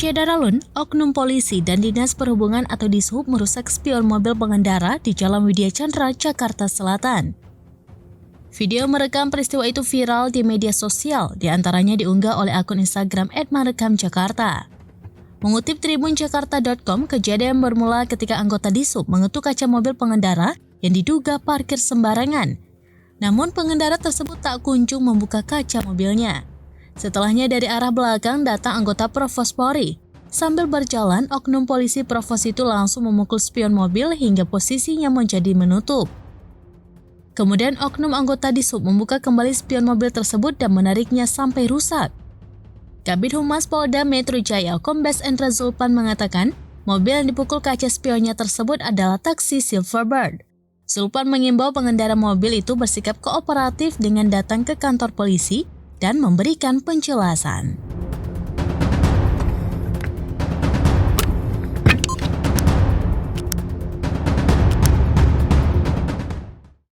Syedaralun, oknum polisi dan Dinas Perhubungan atau Dishub merusak spion mobil pengendara di Jalan Widya Chandra, Jakarta Selatan. Video merekam peristiwa itu viral di media sosial, diantaranya diunggah oleh akun Instagram @marekamjakarta. Mengutip tribunjakarta.com, kejadian bermula ketika anggota Dishub mengetuk kaca mobil pengendara yang diduga parkir sembarangan. Namun pengendara tersebut tak kunjung membuka kaca mobilnya. Setelahnya dari arah belakang datang anggota Provos Polri. Sambil berjalan, oknum polisi Provos itu langsung memukul spion mobil hingga posisinya menjadi menutup. Kemudian oknum anggota Dishub membuka kembali spion mobil tersebut dan menariknya sampai rusak. Kabid Humas Polda Metro Jaya Kombes Endra Zulpan mengatakan, mobil yang dipukul kaca spionnya tersebut adalah taksi Silverbird. Zulpan mengimbau pengendara mobil itu bersikap kooperatif dengan datang ke kantor polisi dan memberikan penjelasan.